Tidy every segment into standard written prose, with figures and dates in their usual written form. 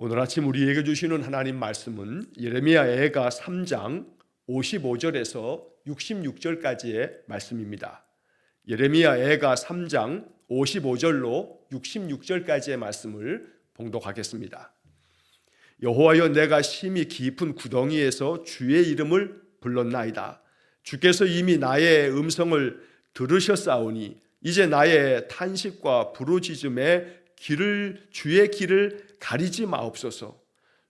오늘 아침 우리에게 주시는 하나님 말씀은 예레미야 애가 3장 55절에서 66절까지의 말씀입니다. 예레미야 애가 3장 55절로 66절까지의 말씀을 봉독하겠습니다. 여호와여, 내가 심히 깊은 구덩이에서 주의 이름을 불렀나이다. 주께서 이미 나의 음성을 들으셨사오니 이제 나의 탄식과 부르짖음에 주의 길을 가리지 마옵소서.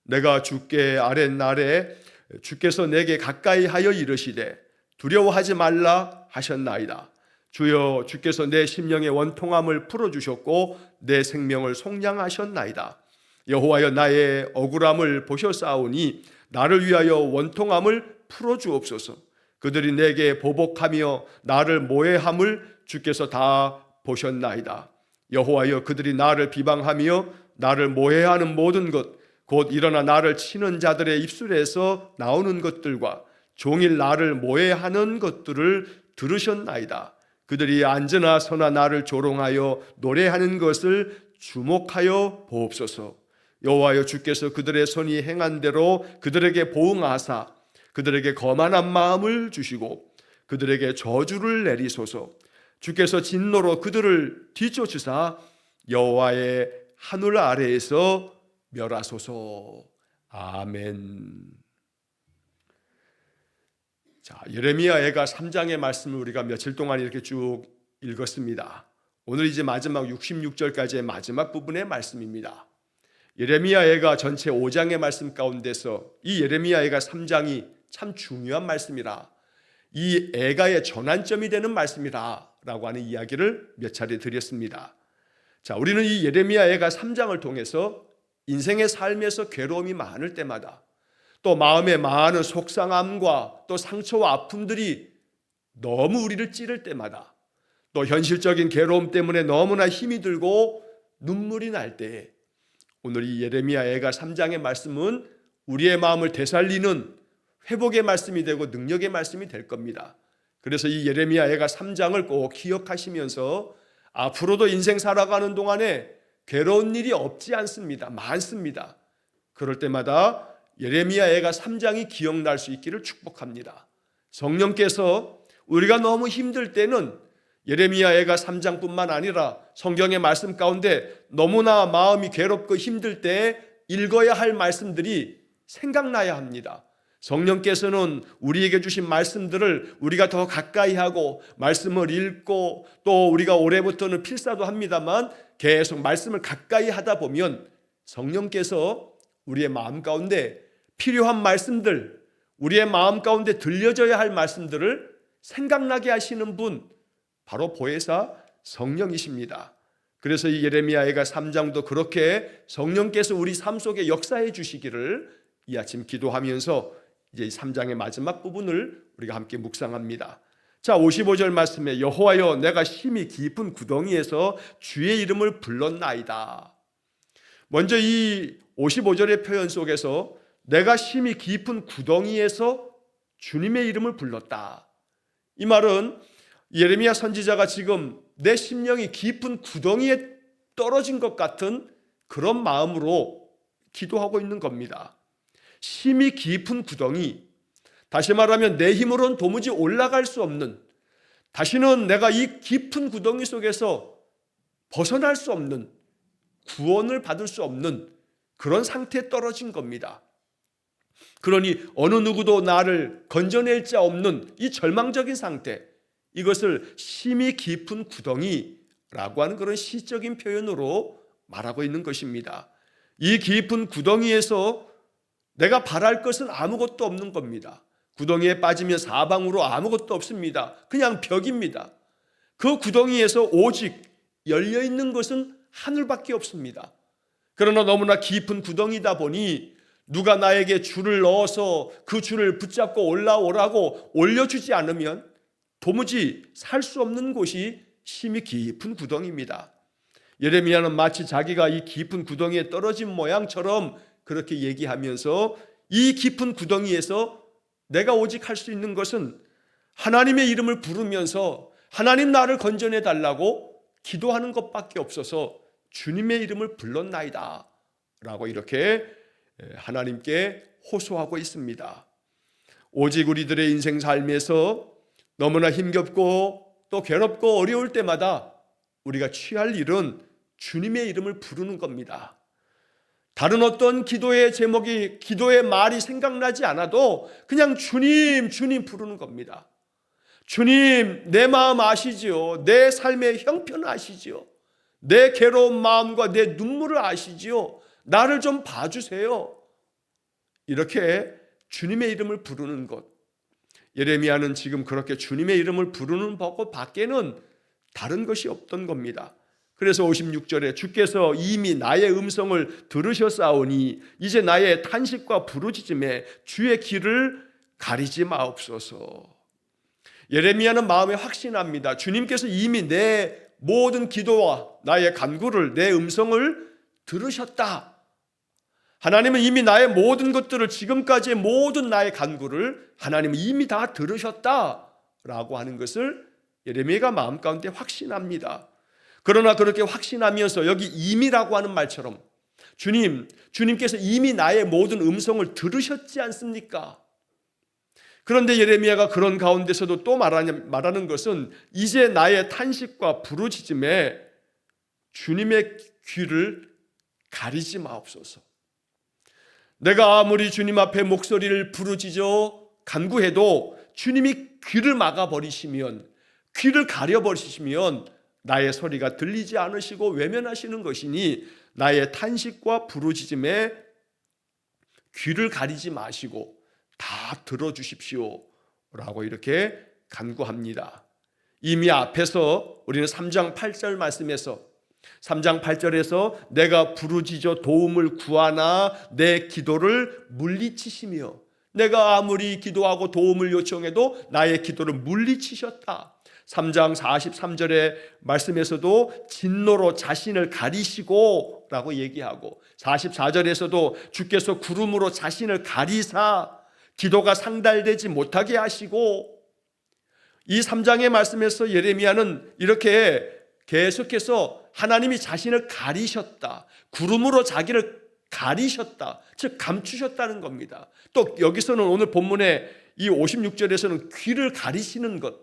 내가 주께 아랫날에 주께서 내게 가까이 하여 이르시되 두려워하지 말라 하셨나이다. 주여, 주께서 내 심령의 원통함을 풀어주셨고 내 생명을 속량하셨나이다. 여호와여, 나의 억울함을 보셨사오니 나를 위하여 원통함을 풀어주옵소서. 그들이 내게 보복하며 나를 모해함을 주께서 다 보셨나이다. 여호와여, 그들이 나를 비방하며 나를 모해하는 모든 것, 곧 일어나 나를 치는 자들의 입술에서 나오는 것들과 종일 나를 모해하는 것들을 들으셨나이다. 그들이 앉으나 서나 나를 조롱하여 노래하는 것을 주목하여 보옵소서. 여호와여, 주께서 그들의 손이 행한 대로 그들에게 보응하사 그들에게 거만한 마음을 주시고 그들에게 저주를 내리소서. 주께서 진노로 그들을 뒤쫓으사 여호와의 하늘 아래에서 멸하소서. 아멘. 자, 예레미야 애가 3장의 말씀을 우리가 며칠 동안 이렇게 쭉 읽었습니다. 오늘 이제 마지막 66절까지의 마지막 부분의 말씀입니다. 예레미야 애가 전체 5장의 말씀 가운데서 이 예레미야 애가 3장이 참 중요한 말씀이라, 이 애가의 전환점이 되는 말씀이라 라고 하는 이야기를 몇 차례 드렸습니다. 자, 우리는 이 예레미야 애가 3장을 통해서 인생의 삶에서 괴로움이 많을 때마다, 또 마음에 많은 속상함과 또 상처와 아픔들이 너무 우리를 찌를 때마다, 또 현실적인 괴로움 때문에 너무나 힘이 들고 눈물이 날 때에 오늘 이 예레미야 애가 3장의 말씀은 우리의 마음을 되살리는 회복의 말씀이 되고 능력의 말씀이 될 겁니다. 그래서 이 예레미야 애가 3장을 꼭 기억하시면서 앞으로도 인생 살아가는 동안에 괴로운 일이 없지 않습니다. 많습니다. 그럴 때마다 예레미야 애가 3장이 기억날 수 있기를 축복합니다. 성령께서 우리가 너무 힘들 때는 예레미야 애가 3장뿐만 아니라 성경의 말씀 가운데 너무나 마음이 괴롭고 힘들 때 읽어야 할 말씀들이 생각나야 합니다. 성령께서는 우리에게 주신 말씀들을 우리가 더 가까이 하고 말씀을 읽고 또 우리가 올해부터는 필사도 합니다만 계속 말씀을 가까이 하다 보면 성령께서 우리의 마음 가운데 필요한 말씀들, 우리의 마음 가운데 들려져야 할 말씀들을 생각나게 하시는 분, 바로 보혜사 성령이십니다. 그래서 이 예레미야 애가 3장도 그렇게 성령께서 우리 삶 속에 역사해 주시기를 이 아침 기도하면서 이제 이 3장의 마지막 부분을 우리가 함께 묵상합니다. 자, 55절 말씀에 여호와여, 내가 심히 깊은 구덩이에서 주의 이름을 불렀나이다. 먼저 이 55절의 표현 속에서 내가 심히 깊은 구덩이에서 주님의 이름을 불렀다. 이 말은 예레미야 선지자가 지금 내 심령이 깊은 구덩이에 떨어진 것 같은 그런 마음으로 기도하고 있는 겁니다. 심히 깊은 구덩이, 다시 말하면 내 힘으로는 도무지 올라갈 수 없는, 다시는 내가 이 깊은 구덩이 속에서 벗어날 수 없는, 구원을 받을 수 없는 그런 상태에 떨어진 겁니다. 그러니 어느 누구도 나를 건져낼 자 없는 이 절망적인 상태, 이것을 심히 깊은 구덩이라고 하는 그런 시적인 표현으로 말하고 있는 것입니다. 이 깊은 구덩이에서 내가 바랄 것은 아무것도 없는 겁니다. 구덩이에 빠지면 사방으로 아무것도 없습니다. 그냥 벽입니다. 그 구덩이에서 오직 열려있는 것은 하늘밖에 없습니다. 그러나 너무나 깊은 구덩이다 보니 누가 나에게 줄을 넣어서 그 줄을 붙잡고 올라오라고 올려주지 않으면 도무지 살 수 없는 곳이 심히 깊은 구덩이입니다. 예레미야는 마치 자기가 이 깊은 구덩이에 떨어진 모양처럼 그렇게 얘기하면서 이 깊은 구덩이에서 내가 오직 할 수 있는 것은 하나님의 이름을 부르면서 하나님 나를 건져내 달라고 기도하는 것밖에 없어서 주님의 이름을 불렀나이다 라고 이렇게 하나님께 호소하고 있습니다. 오직 우리들의 인생 삶에서 너무나 힘겹고 또 괴롭고 어려울 때마다 우리가 취할 일은 주님의 이름을 부르는 겁니다. 다른 어떤 기도의 제목이, 기도의 말이 생각나지 않아도 그냥 주님, 주님 부르는 겁니다. 주님, 내 마음 아시지요? 내 삶의 형편 아시지요? 내 괴로운 마음과 내 눈물을 아시지요? 나를 좀 봐주세요. 이렇게 주님의 이름을 부르는 것. 예레미야는 지금 그렇게 주님의 이름을 부르는 것 밖에는 다른 것이 없던 겁니다. 그래서 56절에 주께서 이미 나의 음성을 들으셨사오니 이제 나의 탄식과 부르짖음에 주의 귀를 가리지 마옵소서. 예레미야는 마음에 확신합니다. 주님께서 이미 내 모든 기도와 나의 간구를, 내 음성을 들으셨다. 하나님은 이미 나의 모든 것들을, 지금까지의 모든 나의 간구를 하나님은 이미 다 들으셨다라고 하는 것을 예레미야가 마음 가운데 확신합니다. 그러나 그렇게 확신하면서 여기 이미라고 하는 말처럼 주님께서 이미 나의 모든 음성을 들으셨지 않습니까? 그런데 예레미야가 그런 가운데서도 또 말하는 것은 이제 나의 탄식과 부르짖음에 주님의 귀를 가리지 마옵소서. 내가 아무리 주님 앞에 목소리를 부르짖어 간구해도 주님이 귀를 막아버리시면, 귀를 가려버리시면 나의 소리가 들리지 않으시고 외면하시는 것이니 나의 탄식과 부르짖음에 귀를 가리지 마시고 다 들어주십시오 라고 이렇게 간구합니다. 이미 앞에서 우리는 3장 8절 말씀에서 3장 8절에서 내가 부르짖어 도움을 구하나 내 기도를 물리치시며, 내가 아무리 기도하고 도움을 요청해도 나의 기도를 물리치셨다. 3장 43절의 말씀에서도 진노로 자신을 가리시고 라고 얘기하고, 44절에서도 주께서 구름으로 자신을 가리사 기도가 상달되지 못하게 하시고, 이 3장의 말씀에서 예레미야는 이렇게 계속해서 하나님이 자신을 가리셨다, 구름으로 자기를 가리셨다, 즉 감추셨다는 겁니다. 또 여기서는 오늘 본문의 이 56절에서는 귀를 가리시는 것,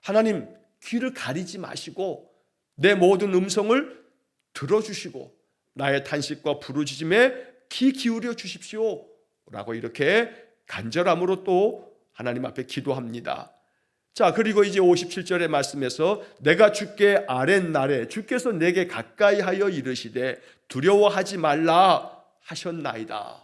하나님 귀를 가리지 마시고 내 모든 음성을 들어주시고 나의 탄식과 부르짖음에 귀 기울여 주십시오 라고 이렇게 간절함으로 또 하나님 앞에 기도합니다. 자, 그리고 이제 57절의 말씀에서 내가 주께 아랫날에 주께서 내게 가까이 하여 이르시되 두려워하지 말라 하셨나이다.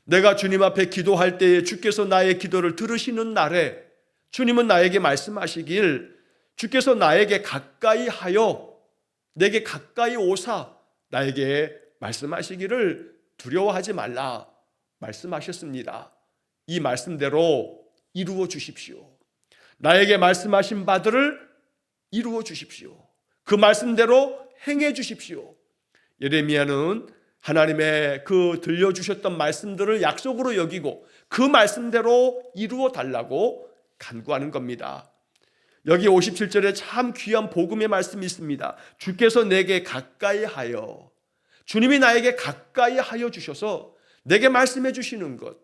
내가 주님 앞에 기도할 때에 주께서 나의 기도를 들으시는 날에 주님은 나에게 말씀하시길, 주께서 나에게 가까이 하여 내게 가까이 오사 나에게 말씀하시기를 두려워하지 말라 말씀하셨습니다. 이 말씀대로 이루어 주십시오. 나에게 말씀하신 바들을 이루어 주십시오. 그 말씀대로 행해 주십시오. 예레미야는 하나님의 그 들려주셨던 말씀들을 약속으로 여기고 그 말씀대로 이루어 달라고 간구하는 겁니다. 여기 57절에 참 귀한 복음의 말씀이 있습니다. 주께서 내게 가까이 하여, 주님이 나에게 가까이 하여 주셔서 내게 말씀해 주시는 것.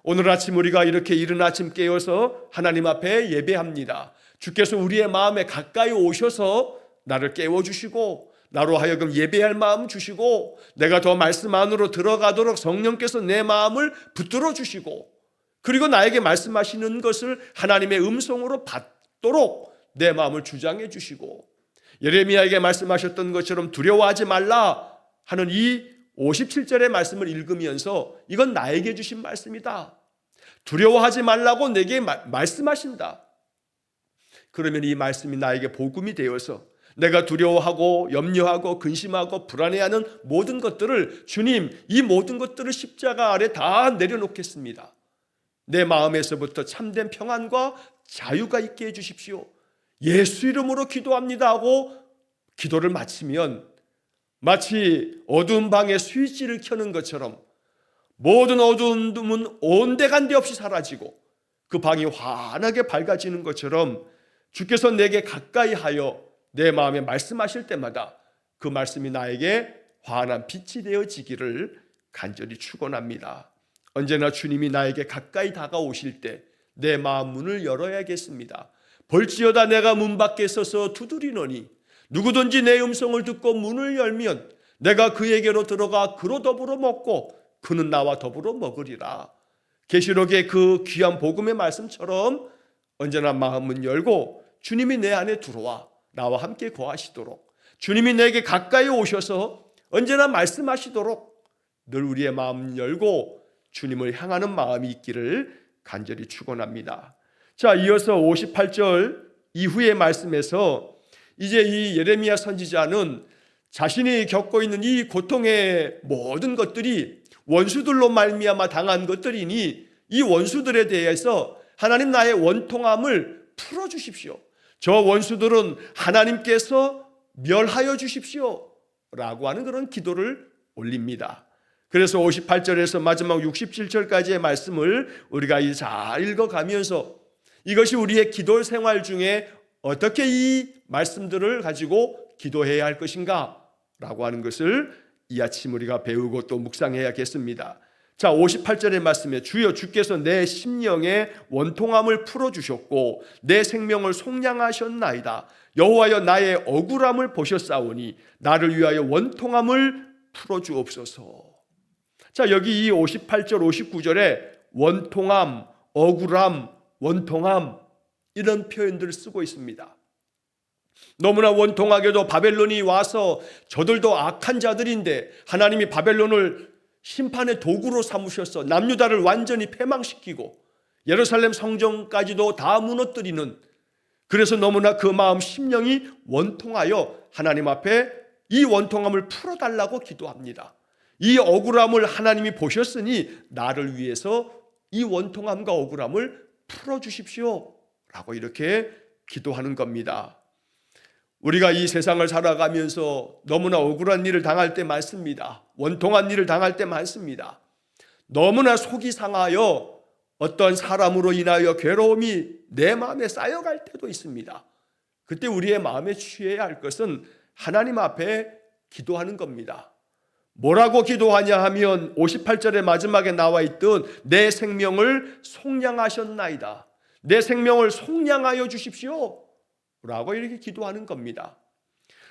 오늘 아침 우리가 이렇게 이른 아침 깨어서 하나님 앞에 예배합니다. 주께서 우리의 마음에 가까이 오셔서 나를 깨워주시고 나로 하여금 예배할 마음 주시고 내가 더 말씀 안으로 들어가도록 성령께서 내 마음을 붙들어 주시고 그리고 나에게 말씀하시는 것을 하나님의 음성으로 받도록 내 마음을 주장해 주시고, 예레미야에게 말씀하셨던 것처럼 두려워하지 말라 하는 이 57절의 말씀을 읽으면서 이건 나에게 주신 말씀이다, 두려워하지 말라고 내게 말씀하신다. 그러면 이 말씀이 나에게 복음이 되어서 내가 두려워하고 염려하고 근심하고 불안해하는 모든 것들을, 주님 이 모든 것들을 십자가 아래 다 내려놓겠습니다, 내 마음에서부터 참된 평안과 자유가 있게 해주십시오, 예수 이름으로 기도합니다 하고 기도를 마치면 마치 어두운 방에 스위치를 켜는 것처럼 모든 어두움은 온데간데 없이 사라지고 그 방이 환하게 밝아지는 것처럼 주께서 내게 가까이 하여 내 마음에 말씀하실 때마다 그 말씀이 나에게 환한 빛이 되어지기를 간절히 축원합니다. 언제나 주님이 나에게 가까이 다가오실 때 내 마음 문을 열어야겠습니다. 볼지어다 내가 문 밖에 서서 두드리노니 누구든지 내 음성을 듣고 문을 열면 내가 그에게로 들어가 그로 더불어 먹고 그는 나와 더불어 먹으리라. 계시록의 그 귀한 복음의 말씀처럼 언제나 마음은 열고 주님이 내 안에 들어와 나와 함께 거하시도록, 주님이 내게 가까이 오셔서 언제나 말씀하시도록 늘 우리의 마음 열고 주님을 향하는 마음이 있기를 간절히 축원합니다. 자, 이어서 58절 이후의 말씀에서 이제 이 예레미야 선지자는 자신이 겪고 있는 이 고통의 모든 것들이 원수들로 말미암아 당한 것들이니 이 원수들에 대해서 하나님 나의 원통함을 풀어주십시오. 저 원수들은 하나님께서 멸하여 주십시오 라고 하는 그런 기도를 올립니다. 그래서 58절에서 마지막 67절까지의 말씀을 우리가 잘 읽어가면서 이것이 우리의 기도 생활 중에 어떻게 이 말씀들을 가지고 기도해야 할 것인가 라고 하는 것을 이 아침 우리가 배우고 또 묵상해야겠습니다. 자, 58절의 말씀에 주여 주께서 내 심령의 원통함을 풀어주셨고 내 생명을 속량하셨나이다. 여호와여 나의 억울함을 보셨사오니 나를 위하여 원통함을 풀어주옵소서. 자, 여기 이 58절 59절에 원통함, 억울함, 원통함 이런 표현들을 쓰고 있습니다. 너무나 원통하게도 바벨론이 와서 저들도 악한 자들인데 하나님이 바벨론을 심판의 도구로 삼으셔서 남유다를 완전히 패망시키고 예루살렘 성전까지도 다 무너뜨리는, 그래서 너무나 그 마음 심령이 원통하여 하나님 앞에 이 원통함을 풀어달라고 기도합니다. 이 억울함을 하나님이 보셨으니 나를 위해서 이 원통함과 억울함을 풀어주십시오 라고 이렇게 기도하는 겁니다. 우리가 이 세상을 살아가면서 너무나 억울한 일을 당할 때 많습니다. 원통한 일을 당할 때 많습니다. 너무나 속이 상하여 어떤 사람으로 인하여 괴로움이 내 마음에 쌓여갈 때도 있습니다. 그때 우리의 마음에 취해야 할 것은 하나님 앞에 기도하는 겁니다. 뭐라고 기도하냐 하면 58절의 마지막에 나와 있던 내 생명을 속량하셨나이다. 내 생명을 속량하여 주십시오 라고 이렇게 기도하는 겁니다.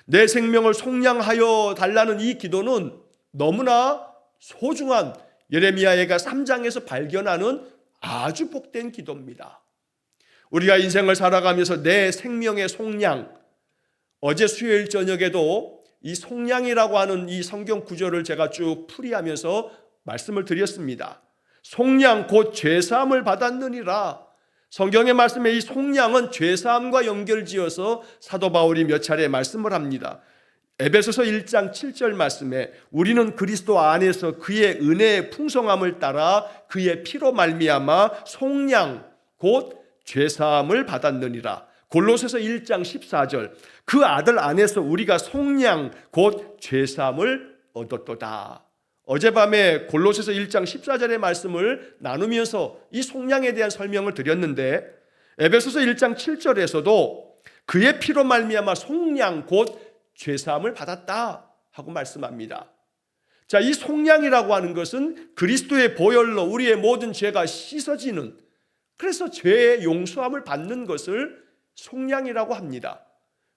내 생명을 속량하여 달라는 이 기도는 너무나 소중한 예레미야가 3장에서 발견하는 아주 복된 기도입니다. 우리가 인생을 살아가면서 내 생명의 속량, 어제 수요일 저녁에도 이 속량이라고 하는 이 성경 구절을 제가 쭉 풀이하면서 말씀을 드렸습니다. 속량 곧 죄사함을 받았느니라. 성경의 말씀에 이 속량은 죄사함과 연결지어서 사도 바울이 몇 차례 말씀을 합니다. 에베소서 1장 7절 말씀에 우리는 그리스도 안에서 그의 은혜의 풍성함을 따라 그의 피로 말미암아 속량 곧 죄사함을 받았느니라. 골로새서 1장 14절 그 아들 안에서 우리가 속량 곧 죄사함을 얻었도다. 어젯밤에 골로새서 1장 14절의 말씀을 나누면서 이 속량에 대한 설명을 드렸는데 에베소서 1장 7절에서도 그의 피로 말미암아 속량 곧 죄사함을 받았다 하고 말씀합니다. 자, 이 속량이라고 하는 것은 그리스도의 보혈로 우리의 모든 죄가 씻어지는, 그래서 죄의 용서함을 받는 것을 속량이라고 합니다.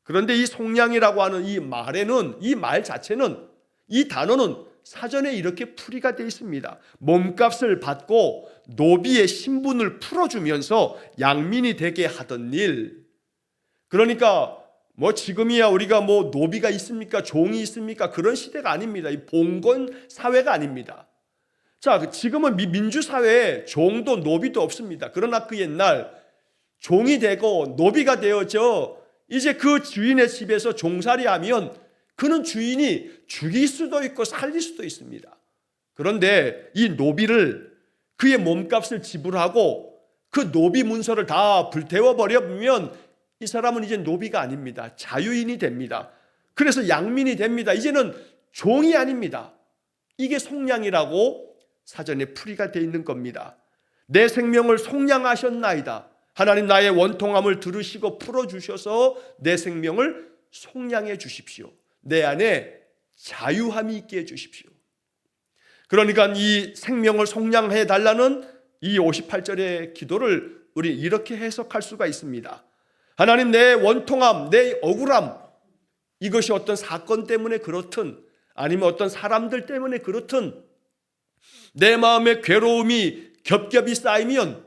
그런데 이 속량이라고 하는 이 말에는, 이 말 자체는, 이 단어는 사전에 이렇게 풀이가 되어 있습니다. 몸값을 받고 노비의 신분을 풀어주면서 양민이 되게 하던 일. 그러니까 뭐 지금이야 우리가 뭐 노비가 있습니까? 종이 있습니까? 그런 시대가 아닙니다. 이 봉건 사회가 아닙니다. 자, 지금은 민주사회에 종도 노비도 없습니다. 그러나 그 옛날 종이 되고 노비가 되어져 이제 그 주인의 집에서 종살이하면 그는 주인이 죽일 수도 있고 살릴 수도 있습니다. 그런데 이 노비를 그의 몸값을 지불하고 그 노비 문서를 다 불태워버려보면 이 사람은 이제 노비가 아닙니다. 자유인이 됩니다. 그래서 양민이 됩니다. 이제는 종이 아닙니다. 이게 속량이라고 사전에 풀이가 되어 있는 겁니다. 내 생명을 속량하셨나이다. 하나님 나의 원통함을 들으시고 풀어주셔서 내 생명을 속량해 주십시오. 내 안에 자유함이 있게 해주십시오. 그러니까 이 생명을 속량해 달라는 이 58절의 기도를 우리 이렇게 해석할 수가 있습니다. 하나님, 내 원통함, 내 억울함, 이것이 어떤 사건 때문에 그렇든 아니면 어떤 사람들 때문에 그렇든 내 마음의 괴로움이 겹겹이 쌓이면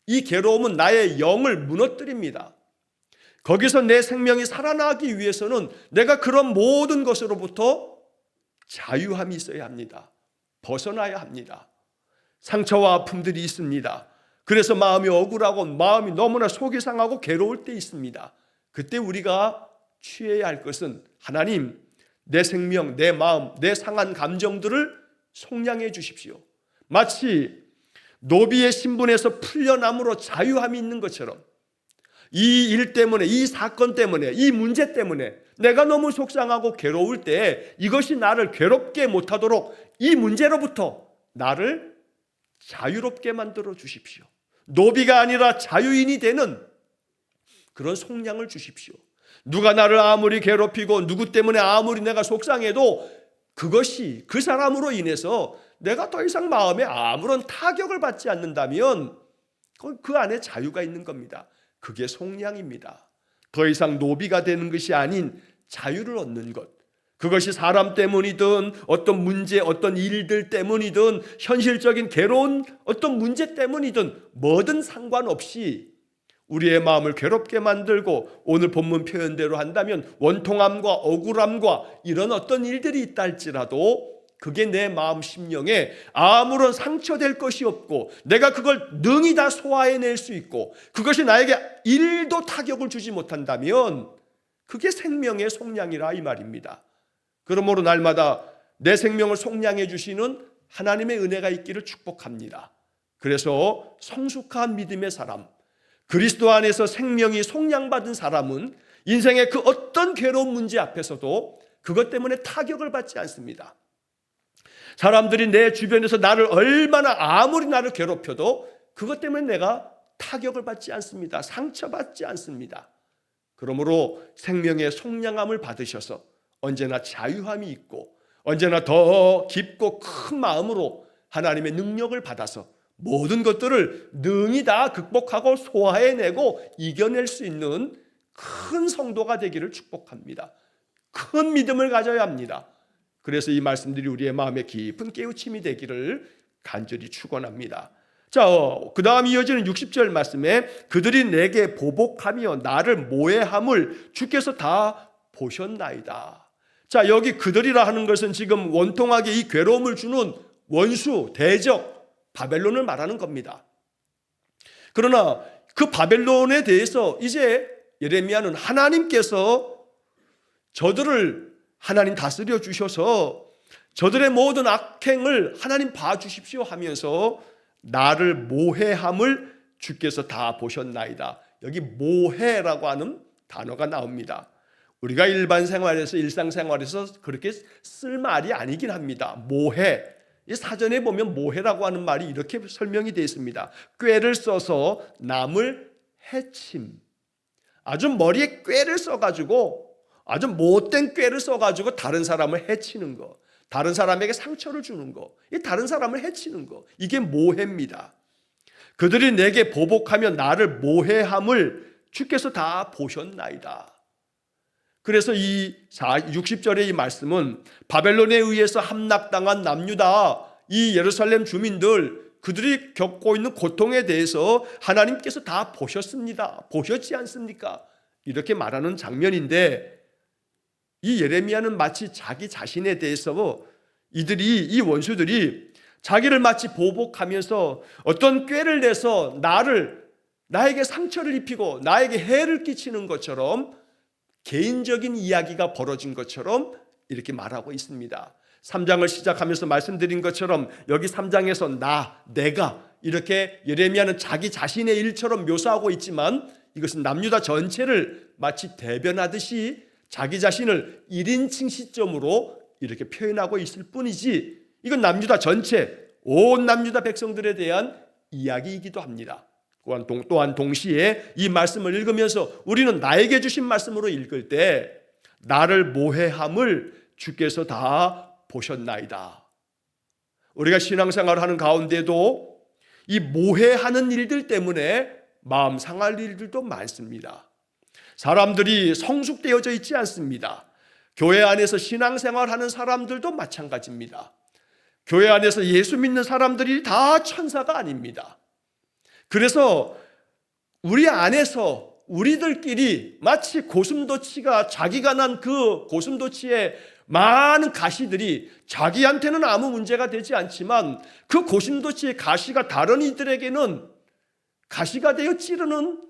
이 괴로움은 나의 영을 무너뜨립니다. 거기서 내 생명이 살아나기 위해서는 내가 그런 모든 것으로부터 자유함이 있어야 합니다. 벗어나야 합니다. 상처와 아픔들이 있습니다. 그래서 마음이 억울하고 마음이 너무나 속이 상하고 괴로울 때 있습니다. 그때 우리가 취해야 할 것은 하나님, 내 생명, 내 마음, 내 상한 감정들을 속량해 주십시오. 마치 노비의 신분에서 풀려남으로 자유함이 있는 것처럼 이 일 때문에, 이 사건 때문에, 이 문제 때문에 내가 너무 속상하고 괴로울 때 이것이 나를 괴롭게 못하도록 이 문제로부터 나를 자유롭게 만들어 주십시오. 노비가 아니라 자유인이 되는 그런 속량을 주십시오. 누가 나를 아무리 괴롭히고 누구 때문에 아무리 내가 속상해도 그것이 그 사람으로 인해서 내가 더 이상 마음에 아무런 타격을 받지 않는다면 그 안에 자유가 있는 겁니다. 그게 속량입니다. 더 이상 노비가 되는 것이 아닌 자유를 얻는 것. 그것이 사람 때문이든 어떤 문제, 어떤 일들 때문이든 현실적인 괴로운 어떤 문제 때문이든 뭐든 상관없이 우리의 마음을 괴롭게 만들고 오늘 본문 표현대로 한다면 원통함과 억울함과 이런 어떤 일들이 있다 할지라도 그게 내 마음 심령에 아무런 상처될 것이 없고 내가 그걸 능히 다 소화해낼 수 있고 그것이 나에게 일도 타격을 주지 못한다면 그게 생명의 속량이라 이 말입니다. 그러므로 날마다 내 생명을 속량해 주시는 하나님의 은혜가 있기를 축복합니다. 그래서 성숙한 믿음의 사람, 그리스도 안에서 생명이 속량받은 사람은 인생의 그 어떤 괴로운 문제 앞에서도 그것 때문에 타격을 받지 않습니다. 사람들이 내 주변에서 나를 얼마나 아무리 나를 괴롭혀도 그것 때문에 내가 타격을 받지 않습니다. 상처받지 않습니다. 그러므로 생명의 속량함을 받으셔서 언제나 자유함이 있고 언제나 더 깊고 큰 마음으로 하나님의 능력을 받아서 모든 것들을 능히 다 극복하고 소화해내고 이겨낼 수 있는 큰 성도가 되기를 축복합니다. 큰 믿음을 가져야 합니다. 그래서 이 말씀들이 우리의 마음에 깊은 깨우침이 되기를 간절히 축원합니다. 자, 그 다음 이어지는 60절 말씀에 그들이 내게 보복하며 나를 모해함을 주께서 다 보셨나이다. 자, 여기 그들이라 하는 것은 지금 원통하게 이 괴로움을 주는 원수, 대적, 바벨론을 말하는 겁니다. 그러나 그 바벨론에 대해서 이제 예레미야는 하나님께서 저들을 하나님 다스려 주셔서 저들의 모든 악행을 하나님 봐주십시오 하면서 나를 모해함을 주께서 다 보셨나이다. 여기 모해라고 하는 단어가 나옵니다. 우리가 일반 생활에서 일상생활에서 그렇게 쓸 말이 아니긴 합니다. 모해. 이 사전에 보면 모해라고 하는 말이 이렇게 설명이 되어 있습니다. 꾀를 써서 남을 해침. 아주 머리에 꾀를 써가지고 아주 못된 꾀를 써가지고 다른 사람을 해치는 거, 다른 사람에게 상처를 주는 거, 이 다른 사람을 해치는 거, 이게 모해입니다. 그들이 내게 보복하며 나를 모해함을 주께서 다 보셨나이다. 그래서 이 60절의 이 말씀은 바벨론에 의해서 함락당한 남유다, 이 예루살렘 주민들, 그들이 겪고 있는 고통에 대해서 하나님께서 다 보셨습니다. 보셨지 않습니까? 이렇게 말하는 장면인데 이 예레미야는 마치 자기 자신에 대해서 이 원수들이 자기를 마치 보복하면서 어떤 꾀를 내서 나에게 상처를 입히고 나에게 해를 끼치는 것처럼 개인적인 이야기가 벌어진 것처럼 이렇게 말하고 있습니다. 3장을 시작하면서 말씀드린 것처럼 여기 3장에서 내가 이렇게 예레미야는 자기 자신의 일처럼 묘사하고 있지만 이것은 남유다 전체를 마치 대변하듯이 자기 자신을 1인칭 시점으로 이렇게 표현하고 있을 뿐이지 이건 남유다 전체, 온 남유다 백성들에 대한 이야기이기도 합니다. 또한 동시에 이 말씀을 읽으면서 우리는 나에게 주신 말씀으로 읽을 때 나를 모해함을 주께서 다 보셨나이다. 우리가 신앙생활을 하는 가운데도 이 모해하는 일들 때문에 마음 상할 일들도 많습니다. 사람들이 성숙되어져 있지 않습니다. 교회 안에서 신앙생활하는 사람들도 마찬가지입니다. 교회 안에서 예수 믿는 사람들이 다 천사가 아닙니다. 그래서 우리 안에서 우리들끼리 마치 고슴도치가 자기가 난 그 고슴도치의 많은 가시들이 자기한테는 아무 문제가 되지 않지만 그 고슴도치의 가시가 다른 이들에게는 가시가 되어 찌르는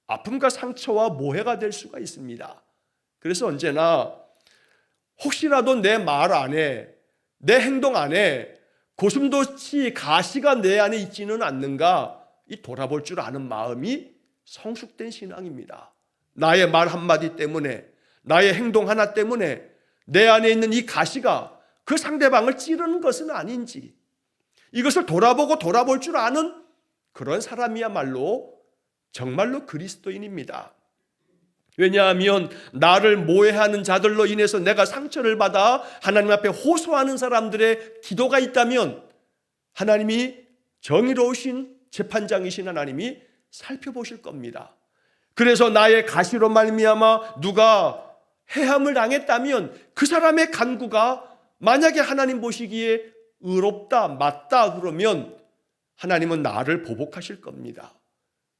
아픔과 상처와 모해가 될 수가 있습니다. 그래서 언제나 혹시라도 내 말 안에, 내 행동 안에 고슴도치 가시가 내 안에 있지는 않는가, 이 돌아볼 줄 아는 마음이 성숙된 신앙입니다. 나의 말 한마디 때문에, 나의 행동 하나 때문에 내 안에 있는 이 가시가 그 상대방을 찌르는 것은 아닌지, 이것을 돌아볼 줄 아는 그런 사람이야말로 정말로 그리스도인입니다. 왜냐하면 나를 모해하는 자들로 인해서 내가 상처를 받아 하나님 앞에 호소하는 사람들의 기도가 있다면 하나님이 정의로우신 재판장이신 하나님이 살펴보실 겁니다. 그래서 나의 가시로 말미암아 누가 해함을 당했다면 그 사람의 간구가 만약에 하나님 보시기에 의롭다, 맞다 그러면 하나님은 나를 보복하실 겁니다.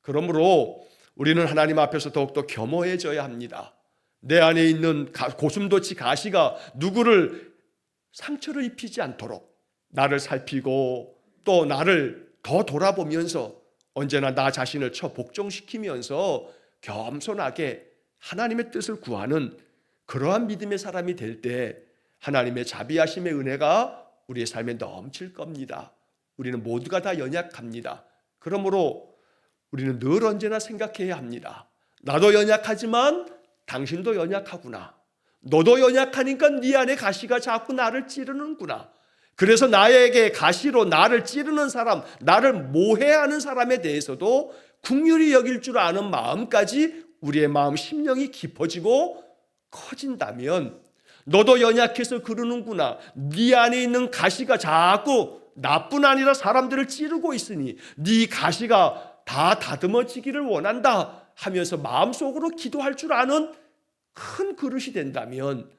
그러므로 우리는 하나님 앞에서 더욱더 겸허해져야 합니다. 내 안에 있는 고슴도치 가시가 누구를 상처를 입히지 않도록 나를 살피고 또 나를 더 돌아보면서 언제나 나 자신을 복종시키면서 겸손하게 하나님의 뜻을 구하는 그러한 믿음의 사람이 될 때 하나님의 자비하심의 은혜가 우리의 삶에 넘칠 겁니다. 우리는 모두가 다 연약합니다. 그러므로 우리는 늘 언제나 생각해야 합니다. 나도 연약하지만 당신도 연약하구나. 너도 연약하니까 네 안에 가시가 자꾸 나를 찌르는구나. 그래서 나에게 가시로 나를 찌르는 사람, 나를 모해하는 사람에 대해서도 긍휼히 여길 줄 아는 마음까지 우리의 마음 심령이 깊어지고 커진다면 너도 연약해서 그러는구나. 네 안에 있는 가시가 자꾸 나뿐 아니라 사람들을 찌르고 있으니 네 가시가 다 다듬어지기를 원한다 하면서 마음속으로 기도할 줄 아는 큰 그릇이 된다면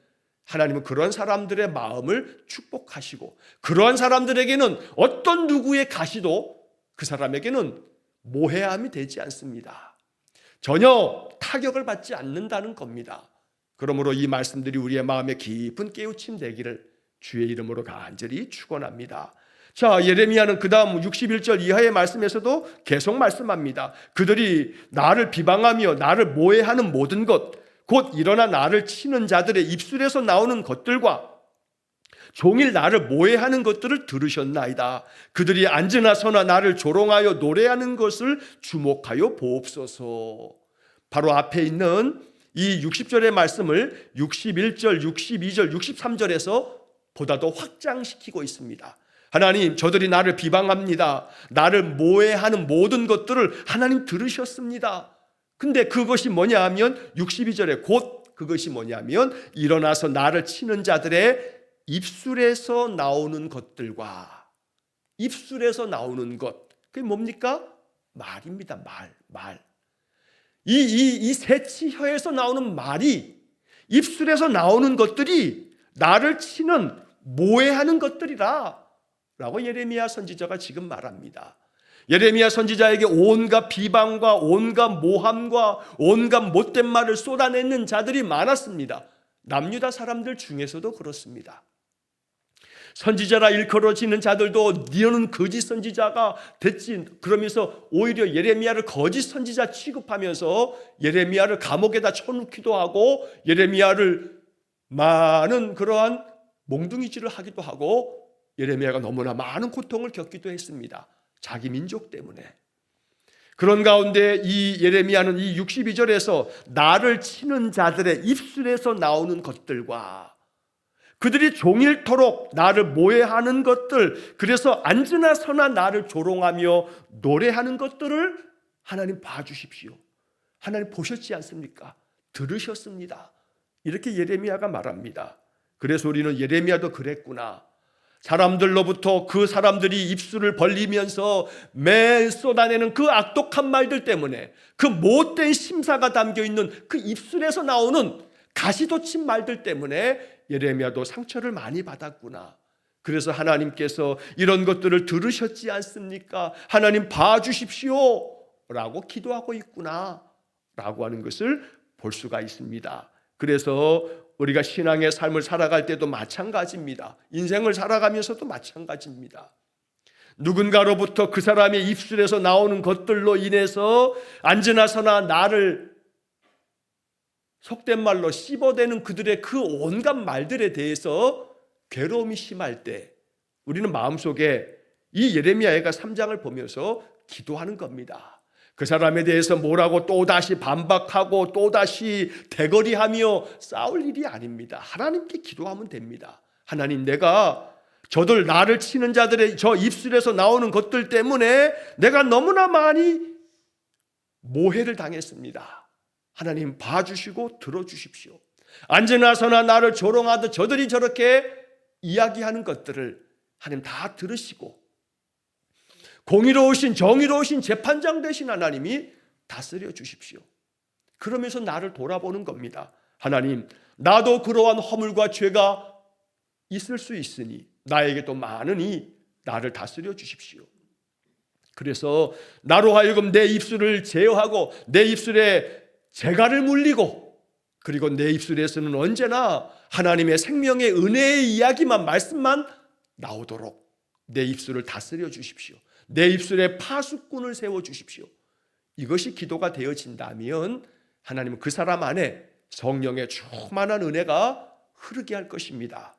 하나님은 그런 사람들의 마음을 축복하시고 그러한 사람들에게는 어떤 누구의 가시도 그 사람에게는 모해함이 되지 않습니다. 전혀 타격을 받지 않는다는 겁니다. 그러므로 이 말씀들이 우리의 마음에 깊은 깨우침 되기를 주의 이름으로 간절히 축원합니다. 자, 예레미야는 그 다음 61절 이하의 말씀에서도 계속 말씀합니다. 그들이 나를 비방하며 나를 모해하는 모든 것, 곧 일어나 나를 치는 자들의 입술에서 나오는 것들과 종일 나를 모해하는 것들을 들으셨나이다. 그들이 앉으나 서나 나를 조롱하여 노래하는 것을 주목하여 보옵소서. 바로 앞에 있는 이 60절의 말씀을 61절, 62절, 63절에서 보다 더 확장시키고 있습니다. 하나님, 저들이 나를 비방합니다. 나를 모해하는 모든 것들을 하나님 들으셨습니다. 근데 그것이 뭐냐 하면 62절에 곧 그것이 뭐냐면 일어나서 나를 치는 자들의 입술에서 나오는 것들과 입술에서 나오는 것, 그게 뭡니까? 말입니다. 말. 이 새치혀에서 나오는 말이, 입술에서 나오는 것들이 나를 치는 모해하는 것들이라 라고 예레미야 선지자가 지금 말합니다. 예레미야 선지자에게 온갖 비방과 온갖 모함과 온갖 못된 말을 쏟아내는 자들이 많았습니다. 남유다 사람들 중에서도 그렇습니다. 선지자라 일컬어지는 자들도 너는 거짓 선지자가 됐지 그러면서 오히려 예레미야를 거짓 선지자 취급하면서 예레미야를 감옥에다 쳐넣기도 하고 예레미야를 많은 그러한 몽둥이질을 하기도 하고 예레미야가 너무나 많은 고통을 겪기도 했습니다. 자기 민족 때문에. 그런 가운데 이 예레미야는 이 62절에서 나를 치는 자들의 입술에서 나오는 것들과 그들이 종일토록 나를 모해하는 것들, 그래서 앉으나 서나 나를 조롱하며 노래하는 것들을 하나님 봐주십시오. 하나님 보셨지 않습니까? 들으셨습니다. 이렇게 예레미야가 말합니다. 그래서 우리는 예레미야도 그랬구나. 사람들로부터 그 사람들이 입술을 벌리면서 매 쏟아내는 그 악독한 말들 때문에, 그 못된 심사가 담겨있는 그 입술에서 나오는 가시돋친 말들 때문에 예레미야도 상처를 많이 받았구나. 그래서 하나님께서 이런 것들을 들으셨지 않습니까? 하나님 봐주십시오 라고 기도하고 있구나 라고 하는 것을 볼 수가 있습니다. 그래서 우리가 신앙의 삶을 살아갈 때도 마찬가지입니다. 인생을 살아가면서도 마찬가지입니다. 누군가로부터 그 사람의 입술에서 나오는 것들로 인해서 앉으나 서나 나를 속된 말로 씹어대는 그들의 그 온갖 말들에 대해서 괴로움이 심할 때 우리는 마음속에 이 예레미야 애가 3장을 보면서 기도하는 겁니다. 그 사람에 대해서 뭐라고 또다시 반박하고 또다시 대거리하며 싸울 일이 아닙니다. 하나님께 기도하면 됩니다. 하나님, 내가 저들 나를 치는 자들의 저 입술에서 나오는 것들 때문에 내가 너무나 많이 모해를 당했습니다. 하나님 봐주시고 들어주십시오. 앉으나 서나 나를 조롱하듯 저들이 저렇게 이야기하는 것들을 하나님 다 들으시고 공의로우신 정의로우신 재판장 되신 하나님이 다스려 주십시오. 그러면서 나를 돌아보는 겁니다. 하나님, 나도 그러한 허물과 죄가 있을 수 있으니 나에게 또 많으니 나를 다스려 주십시오. 그래서 나로 하여금 내 입술을 제어하고 내 입술에 재갈을 물리고, 그리고 내 입술에서는 언제나 하나님의 생명의 은혜의 이야기만, 말씀만 나오도록 내 입술을 다스려 주십시오. 내 입술에 파수꾼을 세워주십시오. 이것이 기도가 되어진다면 하나님은 그 사람 안에 성령의 충만한 은혜가 흐르게 할 것입니다.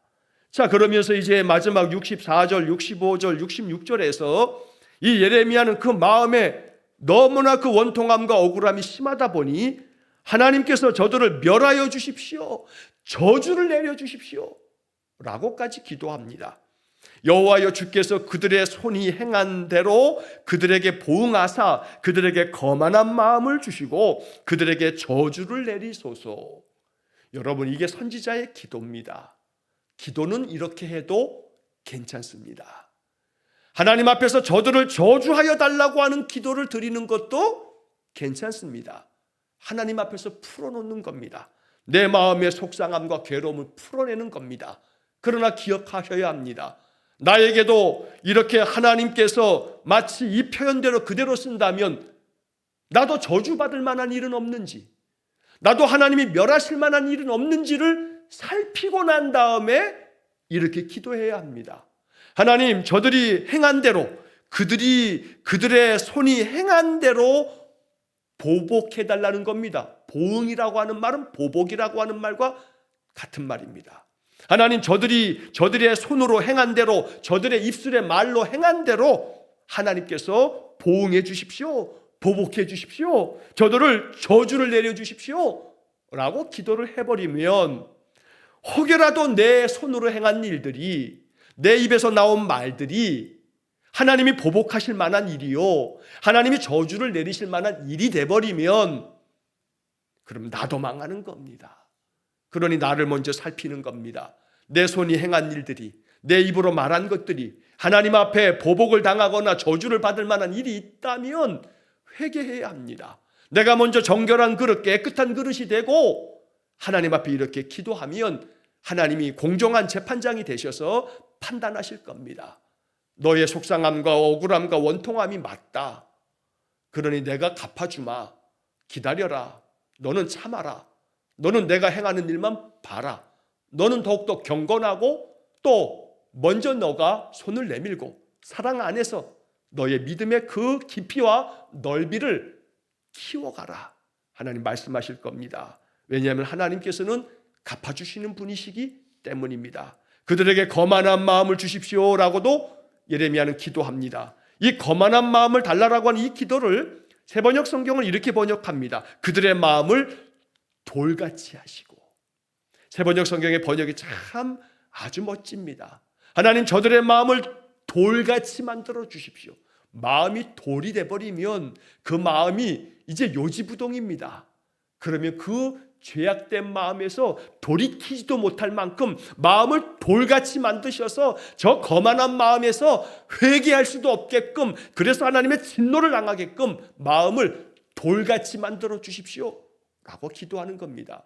자, 그러면서 이제 마지막 64절, 65절, 66절에서 이 예레미야는 그 마음에 너무나 그 원통함과 억울함이 심하다 보니 하나님께서 저들을 멸하여 주십시오, 저주를 내려 주십시오 라고까지 기도합니다. 여호와여 주께서 그들의 손이 행한 대로 그들에게 보응하사 그들에게 거만한 마음을 주시고 그들에게 저주를 내리소서. 여러분, 이게 선지자의 기도입니다. 기도는 이렇게 해도 괜찮습니다. 하나님 앞에서 저들을 저주하여 달라고 하는 기도를 드리는 것도 괜찮습니다. 하나님 앞에서 풀어놓는 겁니다. 내 마음의 속상함과 괴로움을 풀어내는 겁니다. 그러나 기억하셔야 합니다. 나에게도 이렇게 하나님께서 마치 이 표현대로 그대로 쓴다면 나도 저주받을 만한 일은 없는지, 나도 하나님이 멸하실 만한 일은 없는지를 살피고 난 다음에 이렇게 기도해야 합니다. 하나님, 저들이 행한 대로, 그들의 손이 행한 대로 보복해달라는 겁니다. 보응이라고 하는 말은 보복이라고 하는 말과 같은 말입니다. 하나님, 저들의 손으로 행한 대로, 저들의 입술의 말로 행한 대로 하나님께서 보응해 주십시오, 보복해 주십시오, 저들을 저주를 내려 주십시오 라고 기도를 해버리면 혹여라도 내 손으로 행한 일들이, 내 입에서 나온 말들이 하나님이 보복하실 만한 일이요, 하나님이 저주를 내리실 만한 일이 돼버리면 그럼 나도 망하는 겁니다. 그러니 나를 먼저 살피는 겁니다. 내 손이 행한 일들이, 내 입으로 말한 것들이 하나님 앞에 보복을 당하거나 저주를 받을 만한 일이 있다면 회개해야 합니다. 내가 먼저 정결한 그릇, 깨끗한 그릇이 되고 하나님 앞에 이렇게 기도하면 하나님이 공정한 재판장이 되셔서 판단하실 겁니다. 너의 속상함과 억울함과 원통함이 맞다. 그러니 내가 갚아주마. 기다려라. 너는 참아라. 너는 내가 행하는 일만 봐라. 너는 더욱더 경건하고 또 먼저 너가 손을 내밀고 사랑 안에서 너의 믿음의 그 깊이와 넓이를 키워가라. 하나님 말씀하실 겁니다. 왜냐하면 하나님께서는 갚아주시는 분이시기 때문입니다. 그들에게 거만한 마음을 주십시오라고도 예레미야는 기도합니다. 이 거만한 마음을 달라라고 하는 이 기도를 새번역 성경은 이렇게 번역합니다. 그들의 마음을 돌같이 하시고. 새번역 성경의 번역이 참 아주 멋집니다. 하나님, 저들의 마음을 돌같이 만들어 주십시오. 마음이 돌이 돼버리면 그 마음이 이제 요지부동입니다. 그러면 그 죄악된 마음에서 돌이키지도 못할 만큼 마음을 돌같이 만드셔서 저 거만한 마음에서 회개할 수도 없게끔, 그래서 하나님의 진노를 당하게끔 마음을 돌같이 만들어 주십시오 라고 기도하는 겁니다.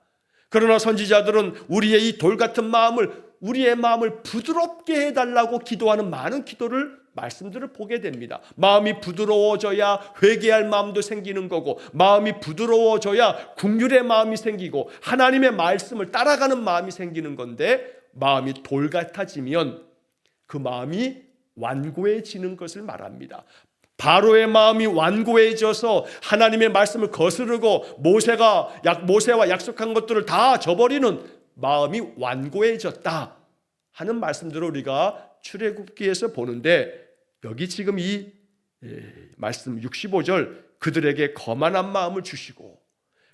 그러나 선지자들은 우리의 이 돌같은 마음을, 우리의 마음을 부드럽게 해달라고 기도하는 많은 말씀들을 보게 됩니다. 마음이 부드러워져야 회개할 마음도 생기는 거고, 마음이 부드러워져야 긍휼의 마음이 생기고 하나님의 말씀을 따라가는 마음이 생기는 건데, 마음이 돌 같아지면 그 마음이 완고해지는 것을 말합니다. 바로의 마음이 완고해져서 하나님의 말씀을 거스르고 모세와 약속한 것들을 다 저버리는 마음이 완고해졌다 하는 말씀들을 우리가 출애굽기에서 보는데, 여기 지금 이 말씀 65절, 그들에게 거만한 마음을 주시고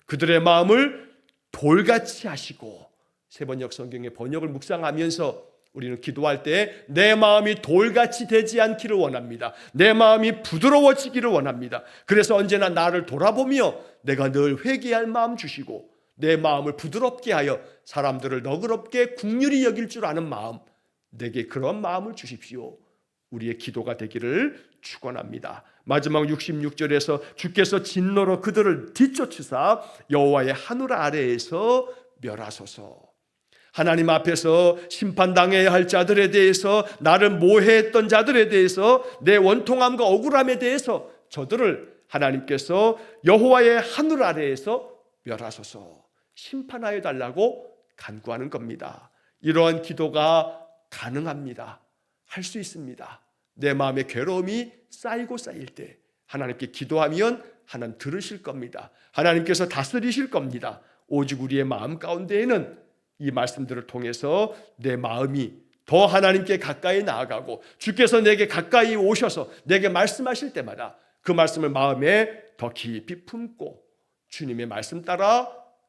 그들의 마음을 돌같이 하시고, 세번역 성경의 번역을 묵상하면서 우리는 기도할 때 내 마음이 돌같이 되지 않기를 원합니다. 내 마음이 부드러워지기를 원합니다. 그래서 언제나 나를 돌아보며 내가 늘 회개할 마음 주시고, 내 마음을 부드럽게 하여 사람들을 너그럽게 긍휼히 여길 줄 아는 마음, 내게 그런 마음을 주십시오. 우리의 기도가 되기를 축원합니다. 마지막 66절에서 주께서 진노로 그들을 뒤쫓으사 여호와의 하늘 아래에서 멸하소서. 하나님 앞에서 심판당해야 할 자들에 대해서, 나를 모해했던 자들에 대해서, 내 원통함과 억울함에 대해서 저들을 하나님께서 여호와의 하늘 아래에서 멸하소서, 심판하여 달라고 간구하는 겁니다. 이러한 기도가 가능합니다. 할 수 있습니다. 내 마음의 괴로움이 쌓이고 쌓일 때 하나님께 기도하면 하나님 들으실 겁니다. 하나님께서 다스리실 겁니다. 오직 우리의 마음 가운데에는 이 말씀들을 통해서 내 마음이 더 하나님께 가까이 나아가고, 주께서 내게 가까이 오셔서 내게 말씀하실 때마다 그 말씀을 마음에 더 깊이 품고 주님의 말씀 따라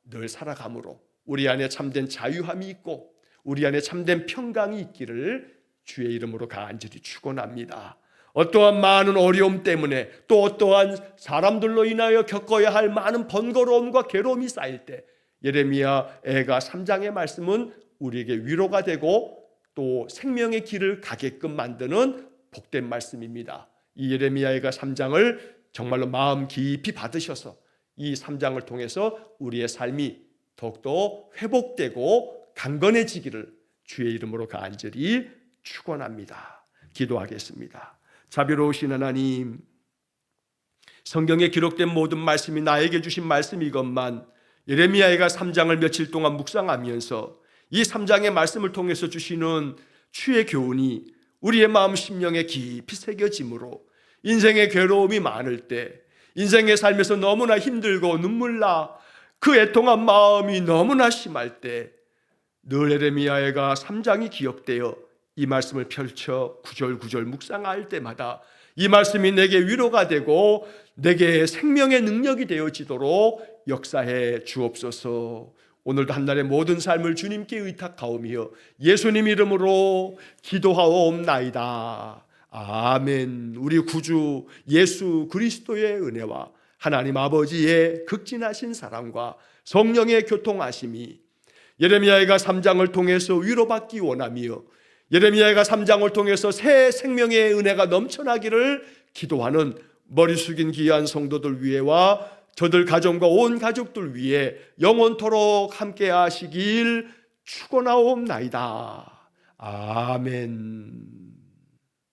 늘 살아감으로 우리 안에 참된 자유함이 있고 우리 안에 참된 평강이 있기를 주의 이름으로 간절히 축원합니다. 어떠한 많은 어려움 때문에, 또 어떠한 사람들로 인하여 겪어야 할 많은 번거로움과 괴로움이 쌓일 때 예레미야 애가 3장의 말씀은 우리에게 위로가 되고 또 생명의 길을 가게끔 만드는 복된 말씀입니다. 이 예레미야 애가 3장을 정말로 마음 깊이 받으셔서 이 3장을 통해서 우리의 삶이 더욱더 회복되고 강건해지기를 주의 이름으로 간절히 축원합니다. 기도하겠습니다. 자비로우신 하나님, 성경에 기록된 모든 말씀이 나에게 주신 말씀이건만 예레미야가 3장을 며칠 동안 묵상하면서 이 3장의 말씀을 통해서 주시는 주의 교훈이 우리의 마음 심령에 깊이 새겨지므로 인생의 괴로움이 많을 때, 인생의 삶에서 너무나 힘들고 눈물나 그 애통한 마음이 너무나 심할 때 늘 예레미야가 3장이 기억되어 이 말씀을 펼쳐 구절구절 묵상할 때마다 이 말씀이 내게 위로가 되고 내게 생명의 능력이 되어지도록 역사해 주옵소서. 오늘도 한날의 모든 삶을 주님께 의탁하오며 예수님 이름으로 기도하옵나이다. 아멘. 우리 구주 예수 그리스도의 은혜와 하나님 아버지의 극진하신 사랑과 성령의 교통하심이 예레미야가 3장을 통해서 위로받기 원하며 예레미야가 3장을 통해서 새 생명의 은혜가 넘쳐나기를 기도하는 머리 숙인 귀한 성도들 위에와 저들 가정과 온 가족들 위에 영원토록 함께 하시길 축원하옵나이다. 아멘.